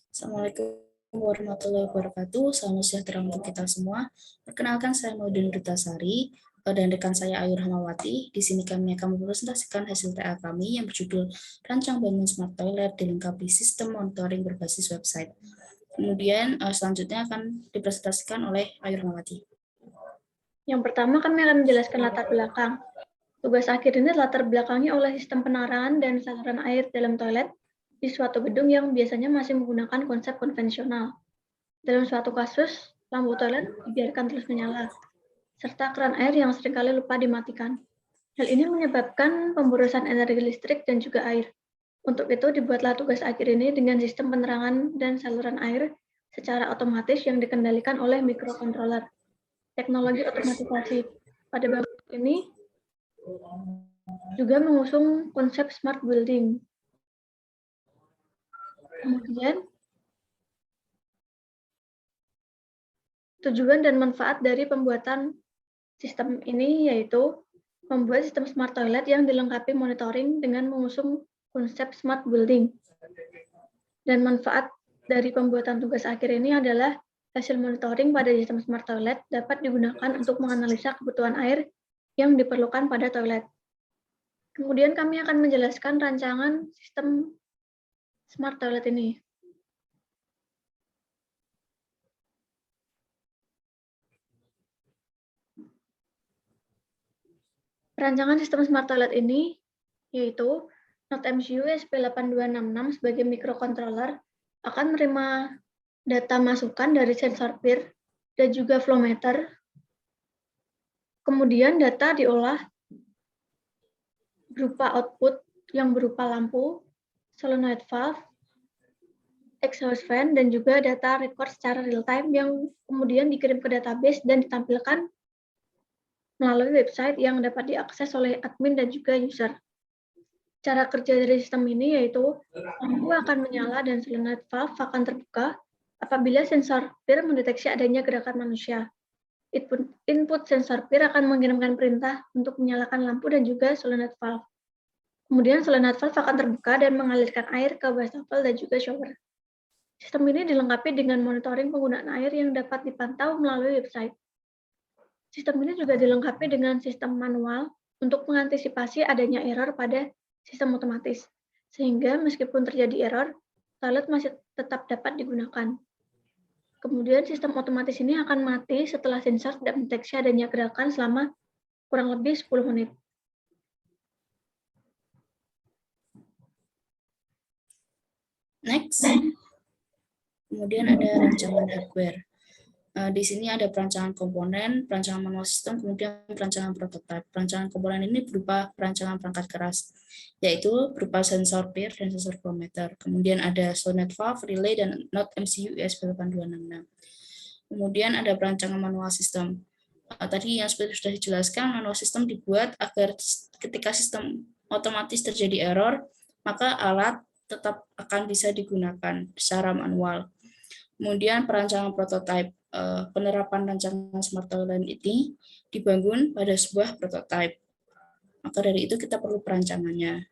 Assalamualaikum warahmatullahi wabarakatuh. Salam sejahtera untuk kita semua. Perkenalkan, saya Maudin Dutasari dan rekan saya Ayu Rahmawati. Di sini kami akan mempresentasikan hasil TA kami yang berjudul Rancang Bangun Smart Toilet dilengkapi sistem monitoring berbasis website. Kemudian selanjutnya akan dipresentasikan oleh Ayu Rahmawati. Yang pertama kami akan menjelaskan latar belakang. Tugas akhir ini latar belakangnya oleh sistem penerangan dan saluran air dalam toilet di suatu gedung yang biasanya masih menggunakan konsep konvensional. Dalam suatu kasus, lampu toilet dibiarkan terus menyala, serta keran air yang seringkali lupa dimatikan. Hal ini menyebabkan pemborosan energi listrik dan juga air. Untuk itu dibuatlah tugas akhir ini dengan sistem penerangan dan saluran air secara otomatis yang dikendalikan oleh microcontroller. Teknologi otomatisasi pada bab ini juga mengusung konsep smart building. Kemudian, tujuan dan manfaat dari pembuatan sistem ini yaitu membuat sistem smart toilet yang dilengkapi monitoring dengan mengusung konsep smart building. Dan manfaat dari pembuatan tugas akhir ini adalah hasil monitoring pada sistem smart toilet dapat digunakan untuk menganalisa kebutuhan air yang diperlukan pada toilet. Kemudian kami akan menjelaskan rancangan sistem smart toilet ini. Rancangan sistem smart toilet ini yaitu NodeMCU ESP8266 sebagai microcontroller akan menerima data masukan dari sensor PIR dan juga flow meter. Kemudian data diolah berupa output yang berupa lampu, solenoid valve, exhaust fan, dan juga data record secara real time yang kemudian dikirim ke database dan ditampilkan melalui website yang dapat diakses oleh admin dan juga user. Cara kerja dari sistem ini yaitu lampu akan menyala dan solenoid valve akan terbuka apabila sensor PIR mendeteksi adanya gerakan manusia. Input sensor PIR akan mengirimkan perintah untuk menyalakan lampu dan juga solenoid valve. Kemudian solenoid valve akan terbuka dan mengalirkan air ke wastafel dan juga shower. Sistem ini dilengkapi dengan monitoring penggunaan air yang dapat dipantau melalui website. Sistem ini juga dilengkapi dengan sistem manual untuk mengantisipasi adanya error pada sistem otomatis, sehingga meskipun terjadi error, toilet masih tetap dapat digunakan. Kemudian sistem otomatis ini akan mati setelah sensor tidak mendeteksi adanya gerakan selama kurang lebih 10 menit. Next. Kemudian ada rancangan hardware. Di sini ada perancangan komponen, perancangan manual sistem, kemudian perancangan prototipe. Perancangan komponen ini berupa perancangan perangkat keras, yaitu berupa sensor PIR dan sensor flow meter. Kemudian ada solenoid valve, relay, dan NodeMCU ESP8266. Kemudian ada perancangan manual sistem. Tadi yang seperti sudah dijelaskan, manual sistem dibuat agar ketika sistem otomatis terjadi error, maka alat tetap akan bisa digunakan secara manual. Kemudian perancangan prototipe, penerapan rancangan smart toilet ini dibangun pada sebuah prototipe. Maka dari itu kita perlu perancangannya.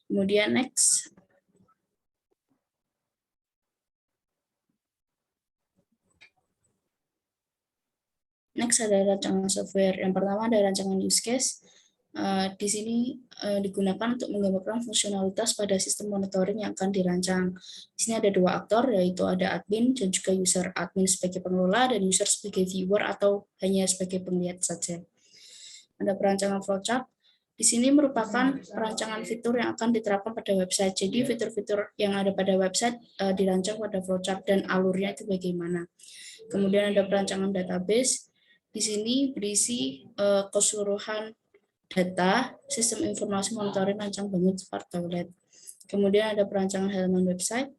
Kemudian next. Next ada rancangan software. Yang pertama ada rancangan use case. Di sini digunakan untuk menggambarkan fungsionalitas pada sistem monitoring yang akan dirancang. Di sini ada dua aktor, yaitu ada admin dan juga user. Admin sebagai pengelola dan user sebagai viewer atau hanya sebagai penglihat saja. Ada perancangan flowchart. Di sini merupakan perancangan fitur yang akan diterapkan pada website. Jadi fitur-fitur yang ada pada website dirancang pada flowchart dan alurnya itu bagaimana. Kemudian ada perancangan database. Di sini berisi keseluruhan data sistem informasi monitoring rancang bangun smart toilet. Kemudian ada perancangan halaman website.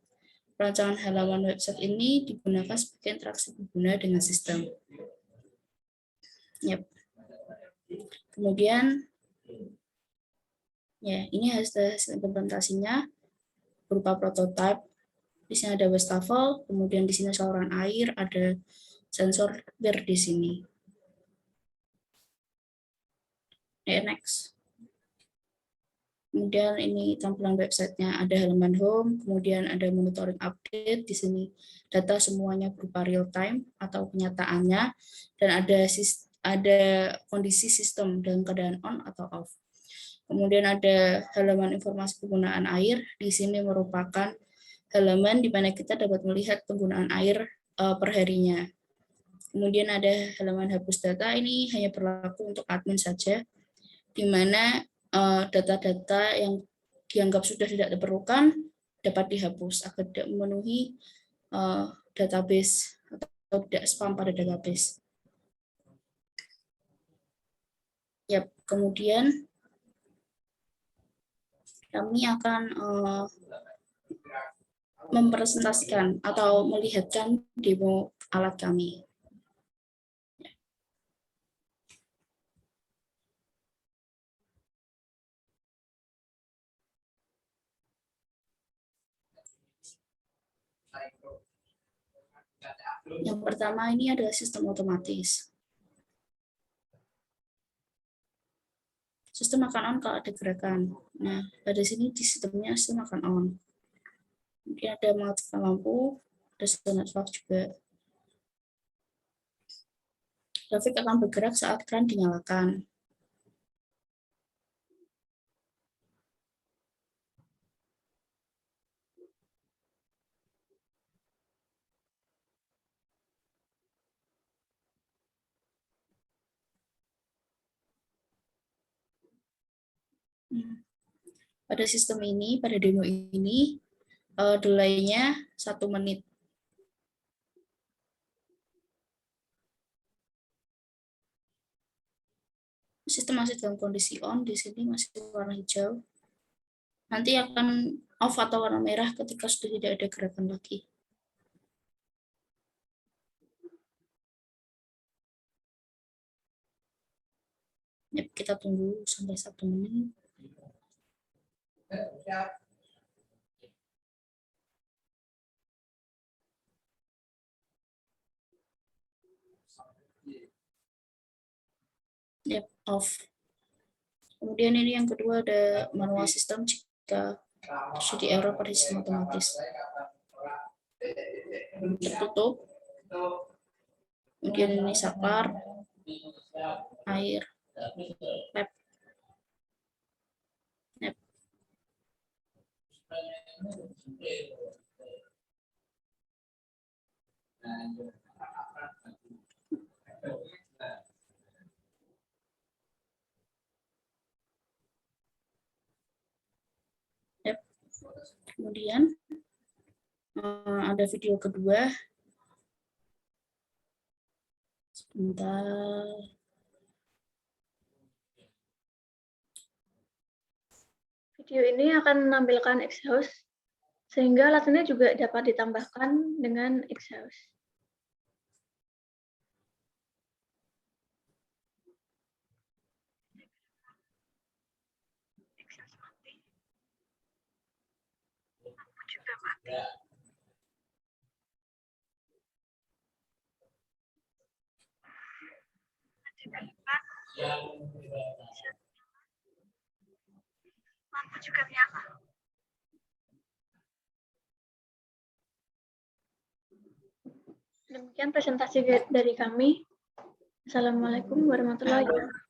Perancangan halaman website ini digunakan sebagai interaksi pengguna dengan sistem. Yep. Kemudian, ya ini hasil implementasinya berupa prototipe. Di sini ada wastafel, kemudian di sini saluran air, ada sensor PIR di sini. Next. Kemudian ini tampilan websitenya, ada halaman home, kemudian ada monitoring update. Di sini data semuanya berupa real time atau kenyataannya, dan ada kondisi sistem dalam keadaan on atau off. Kemudian ada halaman informasi penggunaan air. Di sini merupakan halaman di mana kita dapat melihat penggunaan air per harinya. Kemudian ada halaman hapus data, ini hanya berlaku untuk admin saja, di mana data-data yang dianggap sudah tidak diperlukan dapat dihapus agar tidak memenuhi database atau tidak spam pada database. Yap, kemudian kami akan mempresentasikan atau melihatkan demo alat kami. Yang pertama ini adalah sistem otomatis. Sistem akan on kalau ada gerakan. Nah, pada sini di sistemnya sistem akan on. Kemudian ada mengaktifkan lampu, ada solenoid valve juga. Grafik akan bergerak saat keran dinyalakan. Pada sistem ini, pada demo ini, delay-nya 1 menit. Sistem masih dalam kondisi on, di sini masih warna hijau. Nanti akan off atau warna merah ketika sudah tidak ada gerakan lagi. Ya, kita tunggu sampai 1 menit. Yep, off. Kemudian ini yang kedua ada manual sistem jika terjadi error pada sistem otomatis. Tertutup. Kemudian ini saklar, air, lab. Yep. Yep. Kemudian ada video kedua. Sebentar. Video ini akan menampilkan exhaust, sehingga alat ini juga dapat ditambahkan dengan exhaust. Juga mati. Lampu juga nyala. Demikian presentasi dari kami. Assalamualaikum warahmatullahi wabarakatuh.